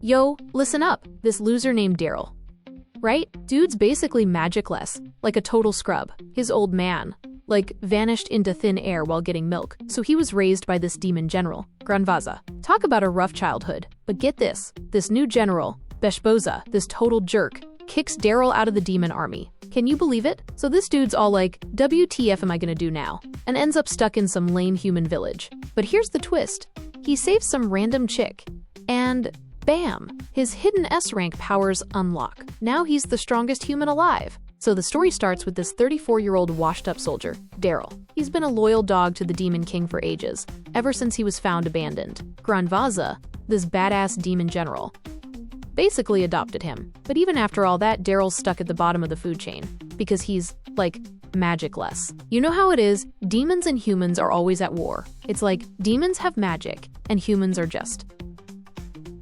Yo, listen up, this loser named Daryl. Right? Dude's basically magicless, like a total scrub. His old man, like, vanished into thin air while getting milk, so he was raised by this demon general, Granvaza. Talk about a rough childhood. But get this new general, Beshboza, this total jerk, kicks Daryl out of the demon army. Can you believe it? So this dude's all like, WTF am I gonna do now? And ends up stuck in some lame human village. But here's the twist. He saves some random chick. And bam! His hidden S-rank powers unlock. Now he's the strongest human alive. So the story starts with this 34-year-old washed-up soldier, Daryl. He's been a loyal dog to the Demon King for ages, ever since he was found abandoned. Granvaza, this badass demon general, basically adopted him. But even after all that, Daryl's stuck at the bottom of the food chain, because he's, like, magicless. You know how it is? Demons and humans are always at war. It's like, demons have magic, and humans are just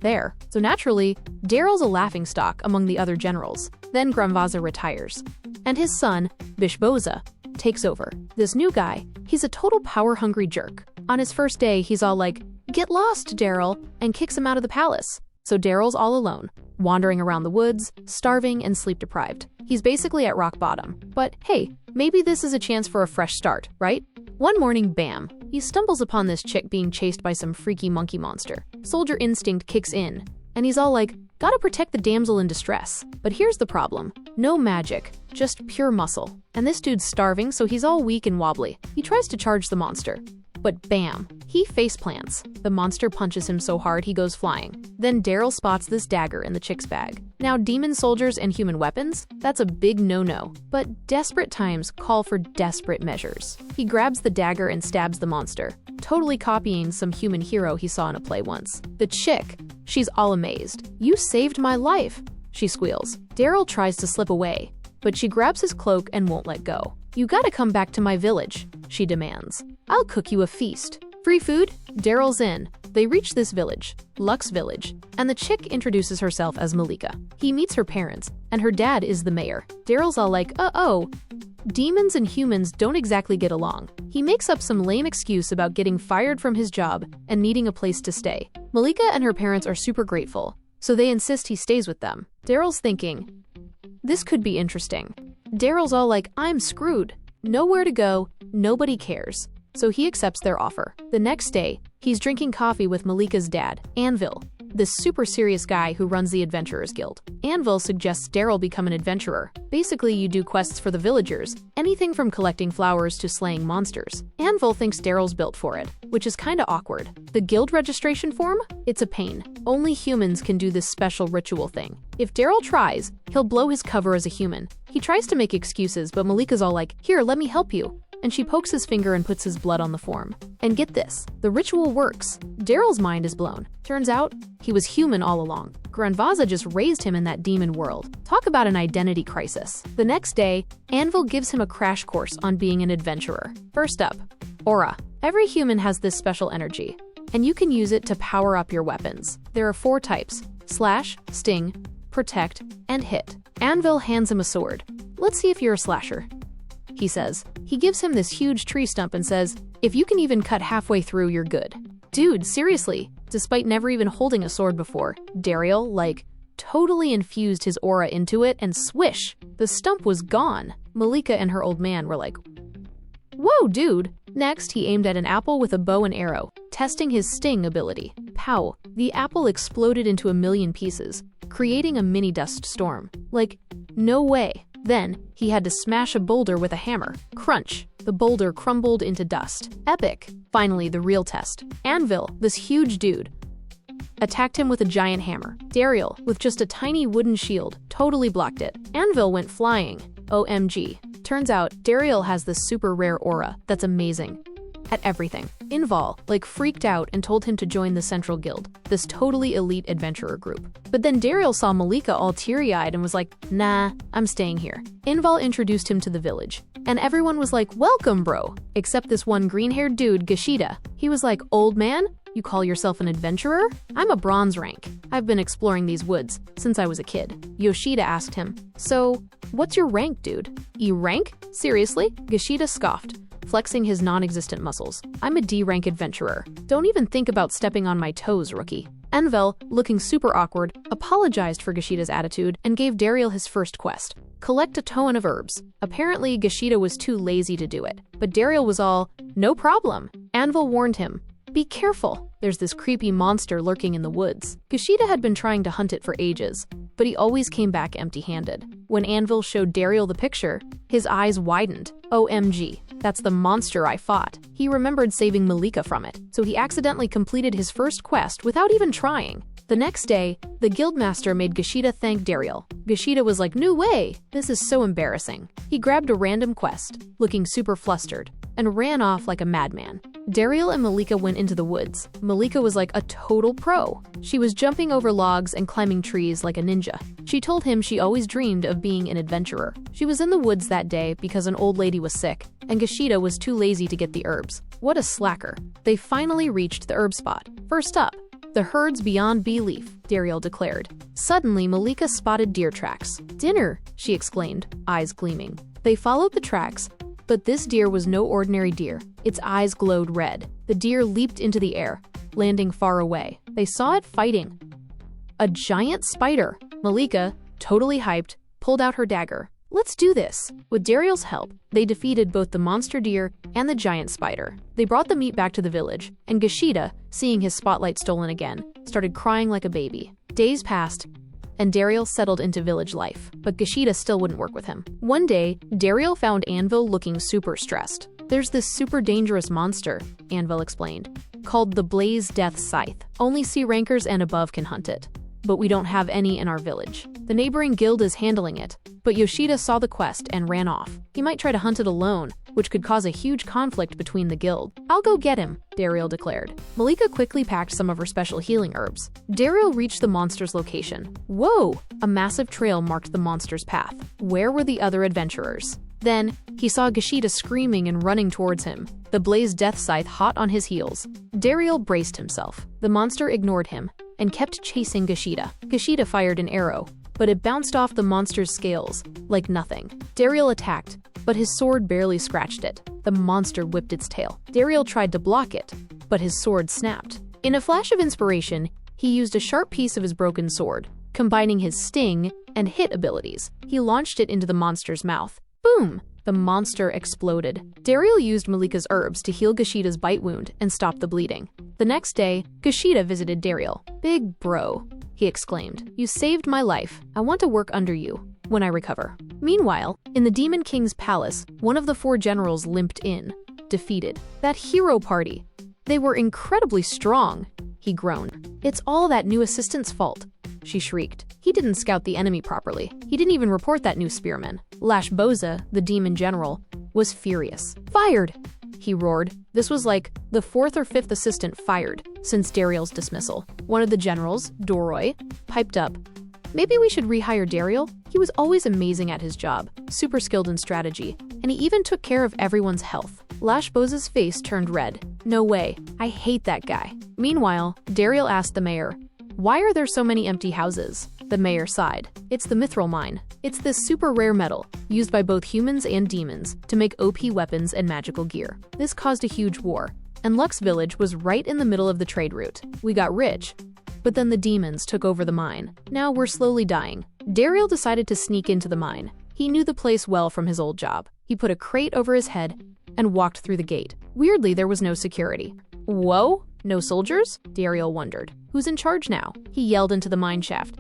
there. So naturally, Daryl's a laughingstock among the other generals. Then Granvaza retires, and his son, Beshboza, takes over. This new guy, he's a total power-hungry jerk. On his first day, he's all like, "Get lost, Daryl," and kicks him out of the palace. So Daryl's all alone, wandering around the woods, starving and sleep-deprived. He's basically at rock bottom. But hey, maybe this is a chance for a fresh start, right? One morning, bam, he stumbles upon this chick being chased by some freaky monkey monster. Soldier instinct kicks in, and he's all like, gotta protect the damsel in distress. But here's the problem. No magic, just pure muscle. And this dude's starving, so he's all weak and wobbly. He tries to charge the monster, but bam, he faceplants. The monster punches him so hard he goes flying. Then Daryl spots this dagger in the chick's bag. Now, demon soldiers and human weapons? That's a big no-no. But desperate times call for desperate measures. He grabs the dagger and stabs the monster, totally copying some human hero he saw in a play once. The chick, she's all amazed. "You saved my life," she squeals. Daryl tries to slip away, but she grabs his cloak and won't let go. "You gotta come back to my village," she demands. "I'll cook you a feast." Free food? Daryl's in. They reach this village, Lux Village, and the chick introduces herself as Malika. He meets her parents, and her dad is the mayor. Daryl's all like, uh-oh, demons and humans don't exactly get along. He makes up some lame excuse about getting fired from his job and needing a place to stay. Malika and her parents are super grateful, so they insist he stays with them. Daryl's thinking, this could be interesting. Daryl's all like, I'm screwed. Nowhere to go, nobody cares. So he accepts their offer. The next day, he's drinking coffee with Malika's dad, Anvil, this super serious guy who runs the Adventurers Guild. Anvil suggests Daryl become an adventurer. Basically, you do quests for the villagers, anything from collecting flowers to slaying monsters. Anvil thinks Daryl's built for it, which is kinda awkward. The guild registration form? It's a pain. Only humans can do this special ritual thing. If Daryl tries, he'll blow his cover as a human. He tries to make excuses, but Malika's all like, "Here, let me help you." And she pokes his finger and puts his blood on the form. And get this, the ritual works. Daryl's mind is blown. Turns out, he was human all along. Granvaza just raised him in that demon world. Talk about an identity crisis. The next day, Anvil gives him a crash course on being an adventurer. First up, aura. Every human has this special energy, and you can use it to power up your weapons. There are 4 types: slash, sting, protect, and hit. Anvil hands him a sword. "Let's see if you're a slasher," he says. He gives him this huge tree stump and says, "If you can even cut halfway through, you're good." Dude, seriously, despite never even holding a sword before, Daryl, like, totally infused his aura into it and swish, the stump was gone. Malika and her old man were like, whoa, dude. Next, he aimed at an apple with a bow and arrow, testing his sting ability. Pow, the apple exploded into a million pieces, creating a mini dust storm. Like, no way. Then, he had to smash a boulder with a hammer. Crunch, the boulder crumbled into dust. Epic. Finally, the real test. Anvil, this huge dude, attacked him with a giant hammer. Daryl, with just a tiny wooden shield, totally blocked it. Anvil went flying. OMG. Turns out, Daryl has this super rare aura that's amazing at everything. Inval, like, freaked out and told him to join the Central Guild, this totally elite adventurer group. But then Daryl saw Malika all teary-eyed and was like, nah, I'm staying here. Inval introduced him to the village, and everyone was like, welcome, bro. Except this one green-haired dude, Gashida. He was like, old man? You call yourself an adventurer? I'm a bronze rank. I've been exploring these woods since I was a kid. Yoshida asked him, so, what's your rank, dude? E rank? Seriously? Gashida scoffed, flexing his non-existent muscles. I'm a D-rank adventurer. Don't even think about stepping on my toes, rookie. Envel, looking super awkward, apologized for Gashida's attitude and gave Dariel his first quest: collect a ton of herbs. Apparently, Gashida was too lazy to do it, but Dariel was all, "No problem." Anvil warned him, "Be careful, there's this creepy monster lurking in the woods." Gashida had been trying to hunt it for ages, but he always came back empty-handed. When Anvil showed Dariel the picture, his eyes widened. OMG, that's the monster I fought. He remembered saving Malika from it, so he accidentally completed his first quest without even trying. The next day, the guildmaster made Gashida thank Dariel. Gashida was like, "No way, this is so embarrassing." He grabbed a random quest, looking super flustered, and ran off like a madman. Dariel and Malika went into the woods. Malika was like a total pro. She was jumping over logs and climbing trees like a ninja. She told him she always dreamed of being an adventurer. She was in the woods that day because an old lady was sick, and Gashida was too lazy to get the herbs. What a slacker. They finally reached the herb spot. First up, the herd's beyond belief, Dariel declared. Suddenly, Malika spotted deer tracks. "Dinner," she exclaimed, eyes gleaming. They followed the tracks, but this deer was no ordinary deer. Its eyes glowed red. The deer leaped into the air, landing far away. They saw it fighting a giant spider. Malika, totally hyped, pulled out her dagger. "Let's do this." With Dariel's help, they defeated both the monster deer and the giant spider. They brought the meat back to the village, and Gashida, seeing his spotlight stolen again, started crying like a baby. Days passed, and Dariel settled into village life, but Gashida still wouldn't work with him. One day, Dariel found Anvil looking super stressed. "There's this super dangerous monster," Anvil explained, "called the Blaze Death Scythe. Only C rankers and above can hunt it, but we don't have any in our village. The neighboring guild is handling it, but Yoshida saw the quest and ran off. He might try to hunt it alone, which could cause a huge conflict between the guild." "I'll go get him," Dariel declared. Malika quickly packed some of her special healing herbs. Dariel reached the monster's location. Whoa! A massive trail marked the monster's path. Where were the other adventurers? Then, he saw Gashida screaming and running towards him, the Blaze Death Scythe hot on his heels. Dariel braced himself. The monster ignored him and kept chasing Gashida. Gashida fired an arrow, but it bounced off the monster's scales like nothing. Dariel attacked, but his sword barely scratched it. The monster whipped its tail. Dariel tried to block it, but his sword snapped. In a flash of inspiration, he used a sharp piece of his broken sword, combining his sting and hit abilities. He launched it into the monster's mouth. Boom! The monster exploded. Dariel used Malika's herbs to heal Gashida's bite wound and stop the bleeding. The next day, Gashida visited Dariel. "Big bro," he exclaimed. "You saved my life. I want to work under you when I recover." Meanwhile, in the Demon King's palace, one of the 4 generals limped in, defeated. "That hero party. They were incredibly strong," he groaned. "It's all that new assistant's fault," she shrieked. "He didn't scout the enemy properly. He didn't even report that new spearman." Lashboza, the demon general, was furious. "Fired!" he roared. This was like the 4th or 5th assistant fired since Dariel's dismissal. One of the generals, Doroy, piped up, "Maybe we should rehire Dariel? He was always amazing at his job, super skilled in strategy, and he even took care of everyone's health." Lashboza's face turned red. "No way. I hate that guy." Meanwhile, Dariel asked the mayor, "Why are there so many empty houses?" The mayor sighed. "It's the mithril mine. It's this super rare metal, used by both humans and demons, to make OP weapons and magical gear. This caused a huge war, and Lux Village was right in the middle of the trade route. We got rich, but then the demons took over the mine. Now we're slowly dying." Dariel decided to sneak into the mine. He knew the place well from his old job. He put a crate over his head and walked through the gate. Weirdly, there was no security. "Whoa? No soldiers?" Dariel wondered. "Who's in charge now?" He yelled into the mine shaft.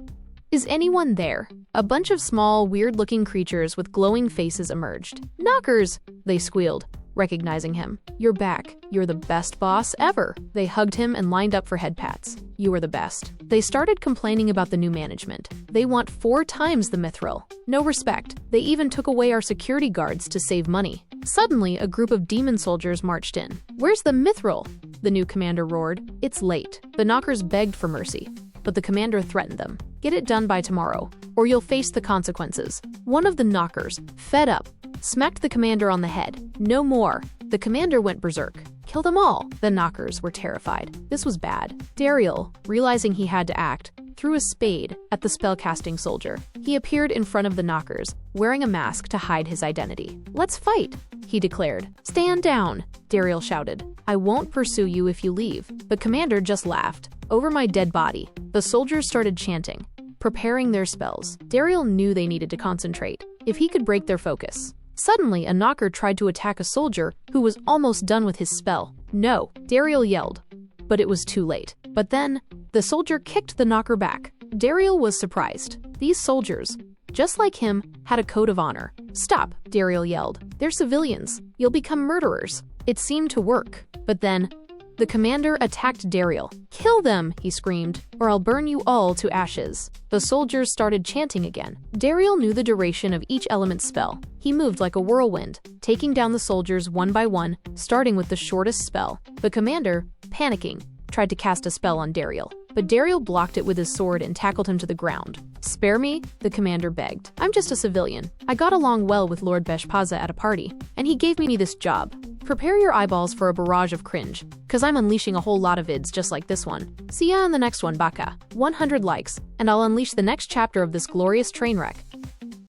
"Is anyone there?" A bunch of small, weird-looking creatures with glowing faces emerged. "Knockers!" they squealed, recognizing him. "You're back. You're the best boss ever." They hugged him and lined up for head pats. "You were the best." They started complaining about the new management. "They want 4 times the mithril. No respect. They even took away our security guards to save money." Suddenly, a group of demon soldiers marched in. "Where's the mithril?" the new commander roared. "It's late." The knockers begged for mercy, but the commander threatened them. "Get it done by tomorrow, or you'll face the consequences." One of the knockers, fed up, smacked the commander on the head. "No more." The commander went berserk. "Kill them all." The knockers were terrified. This was bad. Dariel, realizing he had to act, threw a spade at the spellcasting soldier. He appeared in front of the knockers, wearing a mask to hide his identity. "Let's fight," he declared. "Stand down," Dariel shouted. "I won't pursue you if you leave." The commander just laughed. over my dead body." The soldiers started chanting, preparing their spells. Daryl knew they needed to concentrate, if he could break their focus. Suddenly, a knocker tried to attack a soldier who was almost done with his spell. "No," Daryl yelled, but it was too late. But then, the soldier kicked the knocker back. Daryl was surprised. These soldiers, just like him, had a code of honor. "Stop," Daryl yelled. "They're civilians. You'll become murderers." It seemed to work. But then, the commander attacked Daryl. "Kill them," he screamed, "or I'll burn you all to ashes." The soldiers started chanting again. Daryl knew the duration of each element's spell. He moved like a whirlwind, taking down the soldiers one by one, starting with the shortest spell. The commander, panicking, tried to cast a spell on Daryl, but Daryl blocked it with his sword and tackled him to the ground. "Spare me," the commander begged. "I'm just a civilian. I got along well with Lord Beshpaza at a party, and he gave me this job. Prepare your eyeballs for a barrage of cringe, cause I'm unleashing a whole lot of vids just like this one. See ya in the next one, Baka. 100 likes, and I'll unleash the next chapter of this glorious train wreck."